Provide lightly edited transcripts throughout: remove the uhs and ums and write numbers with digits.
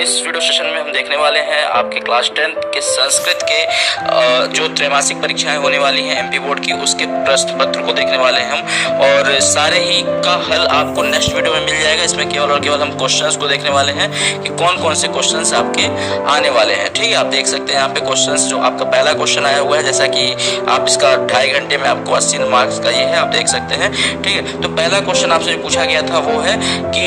इस video session में हम देखने वाले हैं आपके क्लास 10 के संस्कृत के जो त्रैमासिक परीक्षाएं होने वाली हैं एमपी बोर्ड की, उसके प्रश्न पत्र को देखने वाले हैं हम, और सारे ही का हल आपको नेक्स्ट वीडियो में मिल जाएगा। इसमें केवल और केवल हम क्वेश्चंस को देखने वाले हैं कि कौन कौन से क्वेश्चंस आपके आने वाले हैं। ठीक है, आप देख सकते हैं यहाँ पे क्वेश्चंस। जो आपका पहला क्वेश्चन आया हुआ है, जैसा कि आप इसका 2.5 घंटे में आपको 80 मार्क्स का ये है, आप देख सकते हैं। ठीक है, तो पहला क्वेश्चन आपसे जो पूछा गया था वो है कि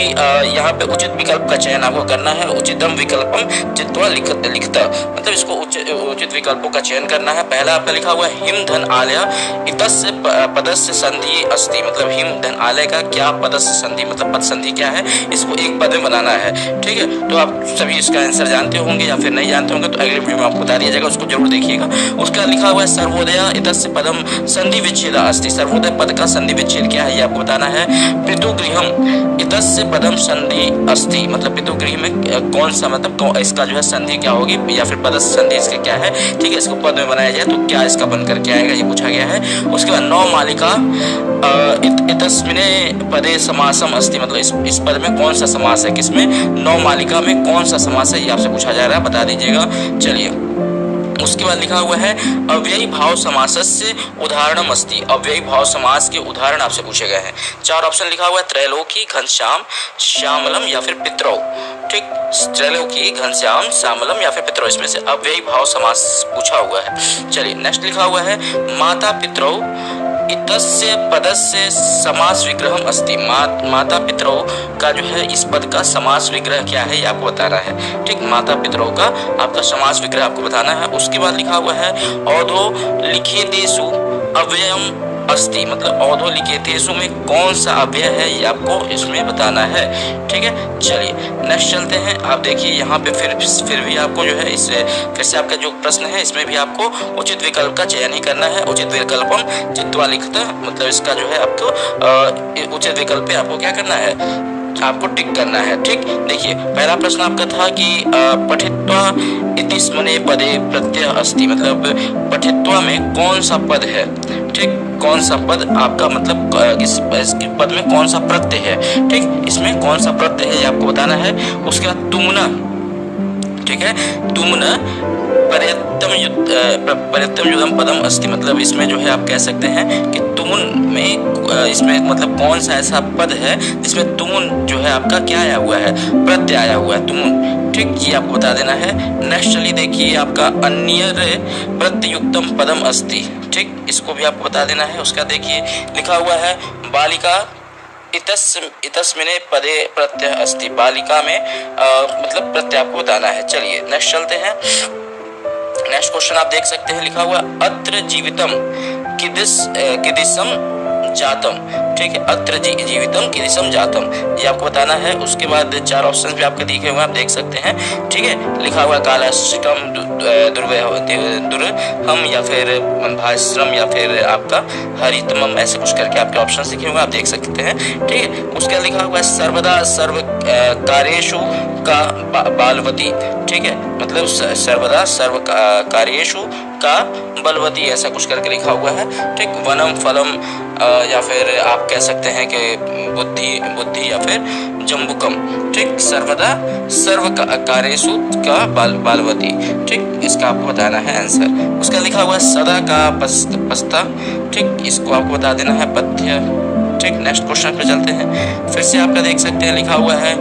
यहाँ पे उचित विकल्प का चयन आपको करना है। उचितम विकल्पम चित्वा लिखता, मतलब इसको उचित विकल्पों का चयन करना है। पहला आपका लिखा हुआ है हिम धन आलय इतस्य पदस्य संधि अस्ति, मतलब हिम धन आलय का क्या पदस्य संधि, मतलब पद संधि क्या है, इसको एक पद में बनाना है। ठीक है, तो आप सभी इसका आंसर जानते होंगे या फिर नहीं जानते होंगे तो अगले वीडियो में आपको बता दिया जाएगा, उसको जरूर देखिएगा। उसका लिखा हुआ है सर्वोदय इतस्य पदम संधि विच्छेद अस्ति, सर्वोदय पद का संधि विच्छेद क्या है ये आपको बताना है। पितुगृहम इतस्य पदम संधि अस्ति, मतलब पितुगृह में कौन सा, मतलब इसका जो है संधि क्या होगी या फिर पद संधि इसके क्या है। ठीक है, इसको पद में बनाया जाए तो क्या इसका बनकर के आएगा, ये पूछा गया है। उसके बाद नौ मालिका इतस्मिने पदे समासम अस्ति, मतलब इस पद में कौन सा समास है, किसमें, नौ मालिका में कौन सा समास है ये आपसे पूछा जा रहा है, बता दीजिएगा। चलिए, उसके बाद लिखा हुआ है अव्ययी भाव समासस्य उदाहरणम अस्ति, अव्ययी भाव समास के उदाहरण आपसे पूछे गए हैं। 4 ऑप्शन लिखा हुआ है, त्रैलोकी, घनश्याम, श्यामलम या फिर पितरौ। ठीक, त्रैलोकी, घनश्याम, श्यामलम या फिर पितरौ, इसमें से अव्ययी भाव समास पूछा हुआ है। चलिए, नेक्स्ट लिखा हुआ है माता पितरौ इतस्य पदस्य समास विग्रहम अस्ति, माता पितरौ का जो है इस पद का समास विग्रह क्या है ये आपको बताना है। ठीक, माता पितरौ का आपका समास विग्रह आपको बताना है। उसके बाद लिखा हुआ है औधो लिखितेषु अव्ययम अस्ति, मतलब औधो लिखितेषु में कौन सा अव्यय है ये आपको इसमें बताना है। ठीक है, चलिए नेक्स्ट चलते हैं। आप देखिए यहाँ पे फिर भी आपको जो है इससे फिर से आपका जो प्रश्न है इसमें भी आपको उचित विकल्प का चयन ही करना है। उचित विकल्पम चित्वा लिखता, मतलब इसका जो है आपको उचित विकल्प पे आपको क्या करना है, आपको टिक करना है। ठीक, देखिए पहला प्रश्न आपका था कि पठित्वा इति स्मने पदे प्रत्यय अस्ति, मतलब पठित्वा में कौन सा पद है। ठीक, कौन सा पद आपका, मतलब इस पद में कौन सा प्रत्यय है। ठीक, इसमें कौन सा प्रत्यय है ये आपको बताना है। उसके बाद तुमना, ठीक है, तुमना पर्यत्तम युगम पदम अस्ति, मतलब इसमें जो है आप कह सकते हैं कि तुमुन में इसमें मतलब कौन सा ऐसा पद है जिसमें तुमुन जो है आपका क्या आया हुआ है, प्रत्यय आया हुआ है, तुमुन। ठीक, ये आपको बता देना है। नेक्स्ट चलिए देखिए आपका अन्यर प्रत्युक्तम पदम अस्ति। ठीक, इसको भी आपको बता देना है। उसका देखिए लिखा हुआ है बालिका इतस्मिने पदे प्रत्यय अस्ति, बालिका में मतलब प्रत्यय आपको बताना है। चलिए नेक्स्ट चलते हैं। नेक्स्ट क्वेश्चन आप देख सकते हैं, लिखा हुआ अत्र जीवितम किदिशम जातम। ठीक है, अत्र जीवितम किदिशम जातम, ये आपको बताना है। उसके बाद 4 ऑप्शन भी आपके दिखे हुए आप देख सकते हैं। ठीक है, लिखा हुआ कालाश्रम दुर्हम या फिर भाश्रम या फिर आपका हरितमम, ऐसे कुछ करके आपके ऑप्शन लिखे हुए आप देख सकते हैं। ठीक है, उसके लिखा हुआ है सर्वदा सर्व कार्येषु का बालवती। ठीक है, मतलब सर्वदा सर्व कार्येषु का बलवती, ऐसा कुछ करके लिखा हुआ है। ठीक, वनम फलम या फिर आप कह सकते हैं कि बुद्धि या फिर जम्बुकम। ठीक, सर्वदा सर्व कार्येषु का बालवती। ठीक, इसका आपको बताना है आंसर। उसका लिखा हुआ सदा का पस्ता। ठीक, इसको आपको बता देना है पथ्य। ठीक, नेक्स्ट क्वेश्चन पे चलते हैं। फिर से आपका देख सकते हैं लिखा हुआ है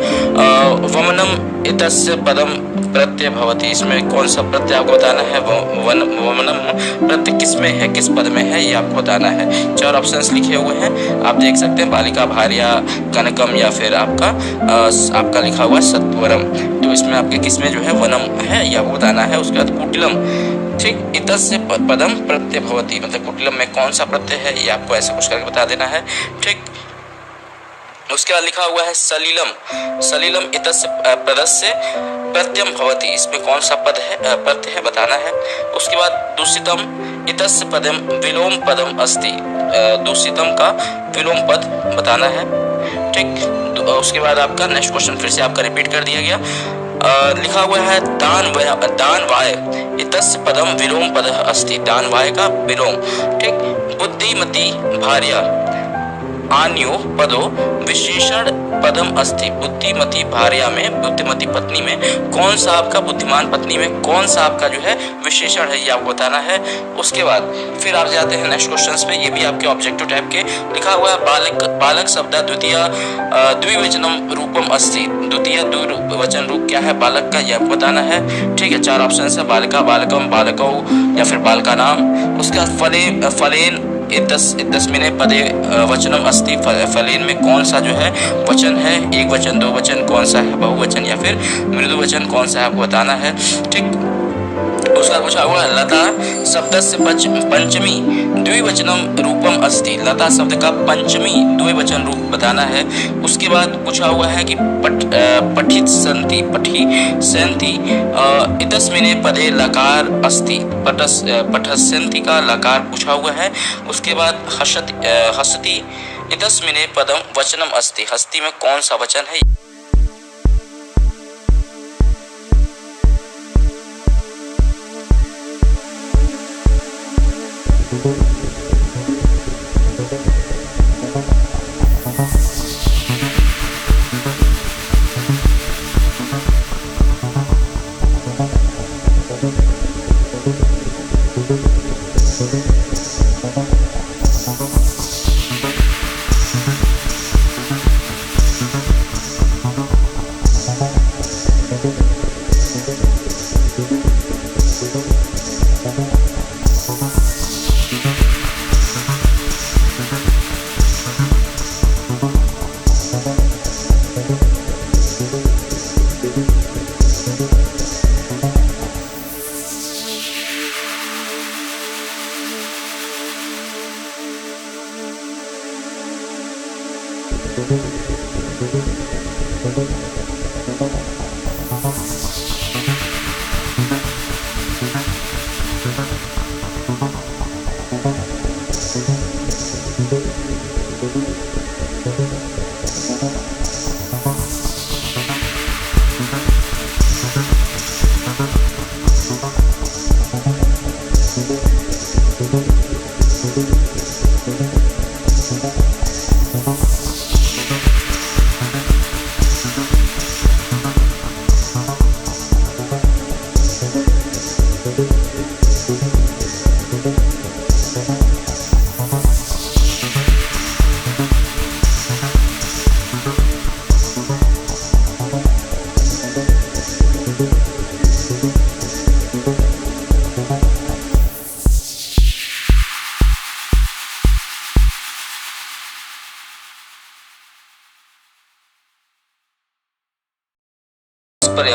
वमनम इतस्य पदम प्रत्यय भवति, इसमें कौन सा प्रत्यय आपको बताना है। वमनम प्रत्यय किसमें है, किस पद में है ये आपको बताना है। 4 ऑप्शंस लिखे हुए हैं आप देख सकते हैं, बालिका, भार्या, कनकम या फिर आपका लिखा हुआ सत्वरम। तो इसमें आपके किसमें जो है वनम है ये आपको बताना है। उसके बाद कुटिलम। ठीक, इतस्य पदम प्रत्यय भवति, मतलब कुटिलम में कौन सा प्रत्यय है ये आपको ऐसे कुछ करके बता देना है। ठीक, उसके बाद लिखा हुआ है सलिलम इतस्य पदस्य प्रत्ययम भवति, इसमें कौन सा पद है, प्रत्यय है बताना है। उसके बाद दूषितम इतस्य पदम विलोम पदम अस्ति, दूषितम का विलोम पद बताना है। ठीक, उसके बाद आपका नेक्स्ट क्वेश्चन फिर से आपका रिपीट कर दिया गया। लिखा हुआ है दान वाय इतस्य पदम विलोम पद अस्ति, दान वाय का विलोम। ठीक, बुद्धिमती भार्या आन्यो पदो विशेषण पदम अस्ति, बुद्धिमती भार्या में, बुद्धिमती पत्नी में कौन सा आपका, बुद्धिमान पत्नी में कौन सा आपका जो है विशेषण है, ये आपको बताना है। उसके बाद फिर आप जाते हैं नेक्स्ट क्वेश्चन पे, ये भी आपके ऑब्जेक्टिव टाइप के लिखा हुआ है। बालक, बालक शब्द द्वितीय द्विवचनम रूपम अस्ति, द्वितीय द्विवचन रूप क्या है बालक का, यह बताना है। ठीक है, 4 ऑप्शन है, बालिका, बालकम, बालकौ या फिर बालका नाम। उसके बाद फलेन इत्यस्मिने पदे वचनम अस्ति, फलेन में कौन सा जो है वचन है, एक वचन, दो वचन, कौन सा है बहुवचन या फिर मृदु वचन, कौन सा है आपको बताना है। ठीक, उसका पूछा हुआ लता शब्द से पंचमी द्विवचनम रूपम अस्ति, लता शब्द का पंचमी द्विवचन रूप बताना है। उसके बाद पूछा हुआ है कि पठित संति, पठी संति इतस्मिने पदे लकार अस्ति, पठस्यन्ति का लकार पूछा हुआ है। उसके बाद हसति इतस्मिने पदम वचनम अस्ति, हस्ती में कौन सा वचन है।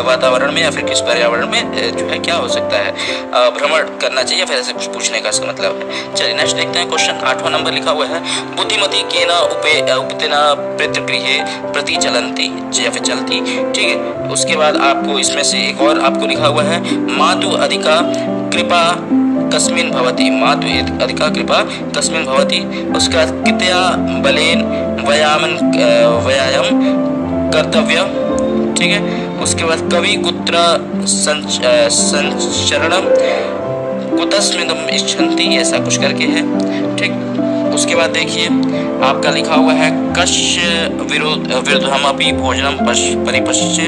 वातावरण में या फिर किस पर्यावरण में जो है क्या हो सकता है, भ्रमण करना चाहिए, फिर ऐसे कुछ पूछने का इसका मतलब है। चलिए नेक्स्ट देखते हैं क्वेश्चन 8वां नंबर लिखा हुआ है, बुद्धिमती केन उपतेना पितृगृहे प्रति चलंती या फिर चलती। ठीक है, उसके बाद आपको इसमें से एक और आपको लिखा हुआ है, मातु अधिका कृपा कस्मिन् भवति, मातु अधिका कृपा कस्मिन् भवति। उसके बाद कितया बलेन व्यायाम कर्तव्य। ठीक है, उसके बाद कवि कुत्र संचरणम कुतस्मिन्नम इच्छन्ति, ऐसा कुछ करके है। ठीक, उसके बाद देखिए आपका लिखा हुआ है, कस्य विरुद्धमपि भोजनम परिपश्य,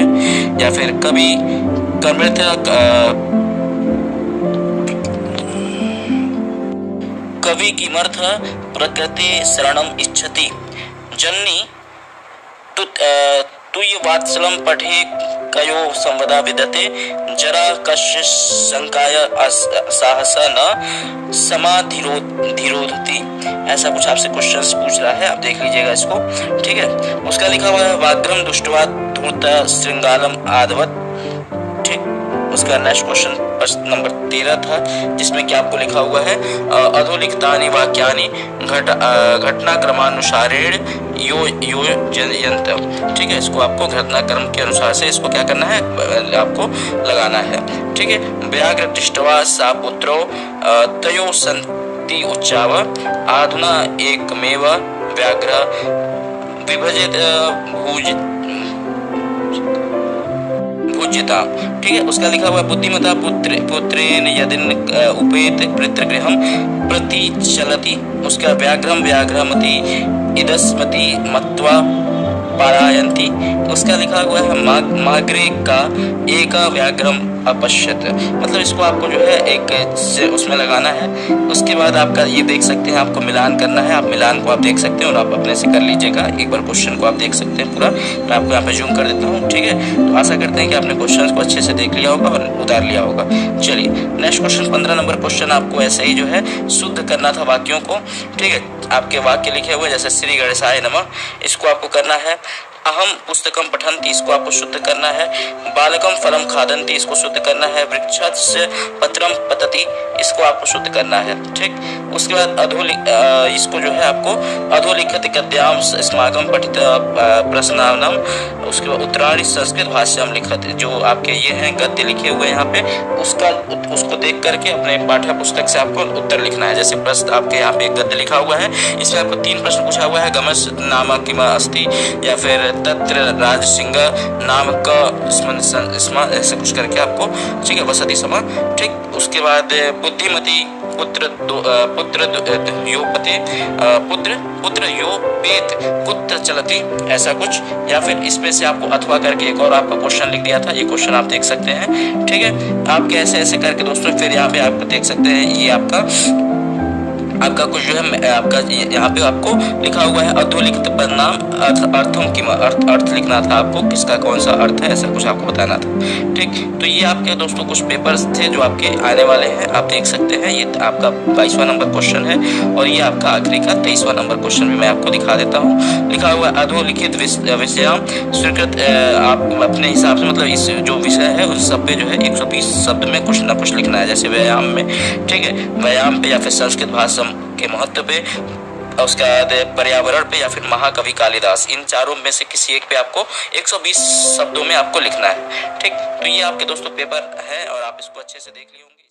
या फिर कवि कर्मृत कवि किमर्थ प्रकृति शरणम इच्छति, जननी तुय वात्सलम पठे कयो संवदा विदते, जरा कस्य शंकाय साहस न समाधिरोधति। ऐसा कुछ आपसे क्वेश्चंस पूछ रहा है, आप देख लीजिएगा इसको। ठीक है, उसका लिखा हुआ है, वाग्रम दुष्टवा धूर्त श्रृंगालम आदवत। ठीक, उसका नेक्स्ट क्वेश्चन नंबर 13 था, जिसमें क्या आपको लिखा हुआ है, अधोलिखितानि वाक्यानि घटनाक्रमानुसारेण योजयन्त। ठीक है, इसको आपको घटनाक्रम के अनुसार से इसको क्या करना है, आपको लगाना है। ठीक है, व्याघ्र दृष्ट्वा सा पुत्रो तयो सन्ति उच्चाव, अधुना एकमेव व्याघ्र विभजित भुज्यता। ठीक है, उसका लिखा हुआ, बुद्धिमता पुत्रेण यदिन उपेत पितृगृहं प्रति चलति। उसका व्याघ्रम व्याघ्रमति इदस्मति मत्वा पारायन्ति, उसका लिखा हुआ है माग्रे का एक व्याघ्रम अपश्यत, मतलब इसको आपको जो है एक से उसमें लगाना है। उसके बाद आपका ये देख सकते हैं, आपको मिलान करना है, आप मिलान को आप देख सकते हैं और आप अपने से कर लीजिएगा। एक बार क्वेश्चन को आप देख सकते हैं पूरा, मैं आपको यहाँ पे जूम कर देता हूँ, ठीक है। तो आशा करते हैं कि आपने क्वेश्चन को अच्छे से देख लिया होगा और उतार लिया होगा। चलिए नेक्स्ट क्वेश्चन 15 नंबर क्वेश्चन आपको ऐसे ही जो है शुद्ध करना था वाक्यों को, ठीक है। आपके वाक्य लिखे हुए जैसे श्री गणेशाय नमः, इसको आपको करना है। अहम पुस्तकम पठन्ति, इसको आपको शुद्ध करना है। बालकम फलम खादन्ति, इसको शुद्ध करना है। वृक्षस्य पत्रम पतति, इसको आपको शुद्ध करना है, ठीक। उसके बाद इसको जो है आपको अधोलिखित गद्याम अस्माकं पठित प्रश्नावनम, उसके बाद उत्तराणि संस्कृत भाष्यम लिखत, जो आपके ये हैं गद्य लिखे हुए यहाँ पे, उसको देख करके अपने पाठ्य पुस्तक से आपको उत्तर लिखना है। जैसे प्रश्न आपके यहाँ पे एक गद्य लिखा हुआ है, इसमें आपको 3 प्रश्न पूछा हुआ है। गमस नाम किम अस्ति, या फिर तत्र राजसिंह नाम का ऐसे कुछ करके आपको, ठीक है, वसति समा, ठीक। उसके बाद बुद्धिमती पुत्र योपेत कुत्र चलति, ऐसा कुछ, या फिर इसमें से आपको अथवा करके एक और आपका क्वेश्चन लिख दिया था, ये क्वेश्चन आप देख सकते हैं, ठीक है। आप कैसे ऐसे करके दोस्तों फिर यहाँ पे आपको देख सकते हैं, ये आपका कुछ जो है आपका यहाँ पे आपको लिखा हुआ है अधोलिखित परिणाम अर्थम की अर्थ लिखना था आपको, किसका कौन सा अर्थ है, ऐसा कुछ आपको बताना था, ठीक। तो ये आपके दोस्तों कुछ पेपर्स थे जो आपके आने वाले हैं, आप देख सकते हैं। ये आपका 22वां नंबर क्वेश्चन है और ये आपका आखिरी का 23वां नंबर क्वेश्चन भी मैं आपको दिखा देता हूँ। लिखा हुआ है अधोलिखित विषयाम स्वीकृत, आप अपने हिसाब से मतलब इस जो विषय है उस सब पे जो है 120 शब्द में कुछ ना कुछ लिखना है, जैसे व्यायाम में, ठीक है, व्यायाम पे या फिर संस्कृत भाषा के महत्व पे, उसके बाद पर्यावरण पे, या फिर महाकवि कालिदास, इन चारों में से किसी एक पे आपको 120 शब्दों में आपको लिखना है, ठीक। तो ये आपके दोस्तों पेपर है और आप इसको अच्छे से देख लिए होंगे।